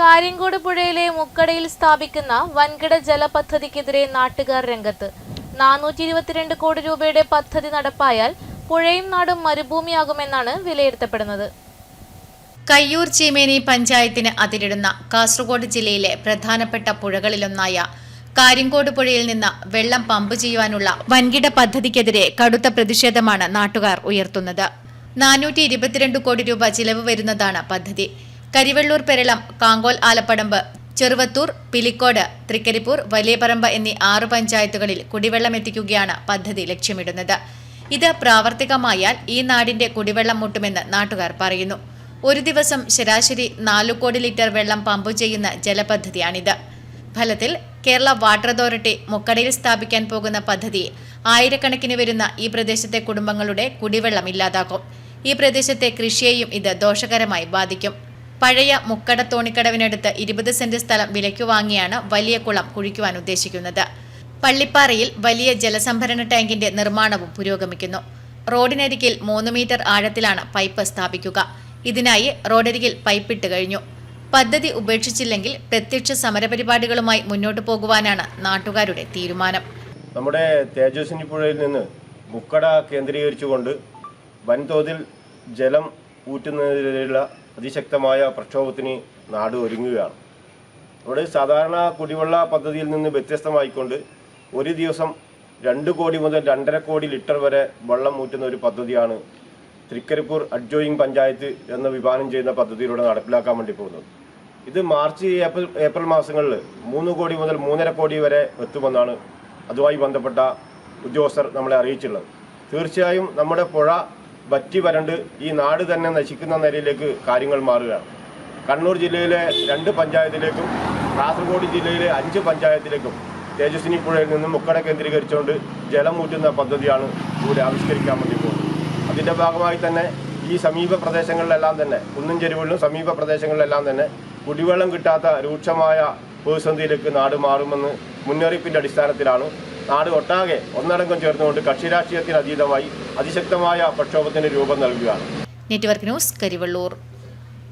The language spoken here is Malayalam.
കാര്യങ്കോട് പുഴയിലെ മുക്കടയിൽ സ്ഥാപിക്കുന്ന വൻകിട ജലപദ്ധതിക്കെതിരെ നാട്ടുകാർ രംഗത്ത്. 422 കോടി രൂപയുടെ പദ്ധതി നടപ്പായാൽ പുഴയും നാടും മരുഭൂമിയാകുമെന്നാണ് വിലയിരുത്തപ്പെടുന്നത്. കയ്യൂർ ചീമേനി പഞ്ചായത്തിന് അതിരിടുന്ന കാസർഗോഡ് ജില്ലയിലെ പ്രധാനപ്പെട്ട പുഴകളിലൊന്നായ കാര്യങ്കോട് പുഴയിൽ നിന്ന് വെള്ളം പമ്പ് ചെയ്യുവാനുള്ള വൻകിട പദ്ധതിക്കെതിരെ കടുത്ത പ്രതിഷേധമാണ് നാട്ടുകാർ ഉയർത്തുന്നത്. 422 കോടി രൂപ ചിലവ് വരുന്നതാണ് പദ്ധതി. കരിവെള്ളൂർ പെരളം, കാങ്കോൽ ആലപ്പടമ്പ്, ചെറുവത്തൂർ, പിലിക്കോട്, തൃക്കരിപ്പൂർ, വലിയപറമ്പ് എന്നീ 6 പഞ്ചായത്തുകളിൽ കുടിവെള്ളം എത്തിക്കുകയാണ് പദ്ധതി ലക്ഷ്യമിടുന്നത്. ഇത് പ്രാവർത്തികമായാൽ ഈ നാടിന്റെ കുടിവെള്ളം മുട്ടുമെന്ന് നാട്ടുകാർ പറയുന്നു. ഒരു ദിവസം ശരാശരി 4 കോടി ലിറ്റർ വെള്ളം പമ്പ് ചെയ്യുന്ന ജലപദ്ധതിയാണിത്. ഫലത്തിൽ കേരള വാട്ടർ അതോറിറ്റി മുക്കടയിൽ സ്ഥാപിക്കാൻ പോകുന്ന പദ്ധതി ആയിരക്കണക്കിന് വരുന്ന ഈ പ്രദേശത്തെ കുടുംബങ്ങളുടെ കുടിവെള്ളം ഇല്ലാതാക്കും. ഈ പ്രദേശത്തെ കൃഷിയെയും ഇത് ദോഷകരമായി ബാധിക്കും. പഴയ മുക്കട തോണിക്കടവിനടുത്ത് 20 സെന്റ് സ്ഥലം വിലയ്ക്കു വാങ്ങിയാണ് വലിയ കുളം കുഴിക്കുവാൻ ഉദ്ദേശിക്കുന്നത്. പള്ളിപ്പാറയിൽ വലിയ ജലസംഭരണ ടാങ്കിന്റെ നിർമ്മാണവും പുരോഗമിക്കുന്നു. റോഡിനരികിൽ 3 മീറ്റർ ആഴത്തിലാണ് പൈപ്പ് സ്ഥാപിക്കുക. ഇതിനായി റോഡരികിൽ പൈപ്പിട്ട് കഴിഞ്ഞു. പദ്ധതി ഉപേക്ഷിച്ചില്ലെങ്കിൽ പ്രത്യക്ഷ സമരപരിപാടികളുമായി മുന്നോട്ടു പോകുവാനാണ് നാട്ടുകാരുടെ തീരുമാനം. നമ്മുടെ തേജസ്വിനി പുഴയിൽ നിന്ന് മുക്കട കേന്ദ്രീകരിച്ചുകൊണ്ട് വൻതോതിൽ ജലം ഊറ്റുന്നതിനുള്ള അതിശക്തമായ പ്രക്ഷോഭത്തിന് നാട് ഒരുങ്ങുകയാണ്. ഇവിടെ സാധാരണ കുടിവെള്ള പദ്ധതിയിൽ നിന്ന് വ്യത്യസ്തമായിക്കൊണ്ട് ഒരു ദിവസം 2 കോടി മുതൽ 2.5 കോടി ലിറ്റർ വരെ വെള്ളം ഊറ്റുന്ന ഒരു പദ്ധതിയാണ് തൃക്കരിപ്പൂർ അഡ്ജോയിങ് പഞ്ചായത്ത് എന്ന വിഭാവനം ചെയ്യുന്ന പദ്ധതിയിലൂടെ നടപ്പിലാക്കാൻ വേണ്ടി പോകുന്നത്. ഇത് മാർച്ച് ഏപ്രിൽ മാസങ്ങളിൽ 3 കോടി മുതൽ 3.5 കോടി വരെ എത്തുമെന്നാണ് അതുമായി ബന്ധപ്പെട്ട ഉദ്യോഗസ്ഥർ നമ്മളെ അറിയിച്ചിട്ടുള്ളത്. തീർച്ചയായും നമ്മുടെ പുഴ വറ്റി വരണ്ട് ഈ നാട് തന്നെ നശിക്കുന്ന നിലയിലേക്ക് കാര്യങ്ങൾ മാറുകയാണ്. കണ്ണൂർ ജില്ലയിലെ 2 പഞ്ചായത്തിലേക്കും കാസർഗോഡ് ജില്ലയിലെ 5 പഞ്ചായത്തിലേക്കും തേജസ്വിനി പുഴയിൽ നിന്നും മുക്കട കേന്ദ്രീകരിച്ചുകൊണ്ട് ജലം ഊറ്റുന്ന പദ്ധതിയാണ് ഇവിടെ ആവിഷ്കരിക്കാൻ വേണ്ടി പോകുന്നത്. അതിൻ്റെ ഭാഗമായി തന്നെ ഈ സമീപ പ്രദേശങ്ങളിലെല്ലാം തന്നെ കുന്നും ചെരുവുകളിലും സമീപ പ്രദേശങ്ങളിലെല്ലാം തന്നെ കുടിവെള്ളം കിട്ടാത്ത രൂക്ഷമായ പ്രതിസന്ധിയിലേക്ക് നാട് മാറുമെന്ന് മുന്നറിയിപ്പിൻ്റെ അടിസ്ഥാനത്തിലാണ് നാട് ഒട്ടാകെ ഒന്നടങ്കം ചേർന്നുകൊണ്ട് കക്ഷിരാഷ്ട്രീയത്തിന് അതീതമായി അതിശക്തമായ പ്രക്ഷോഭത്തിന് രൂപം നൽകുകയാണ്. Network news, Karivellur.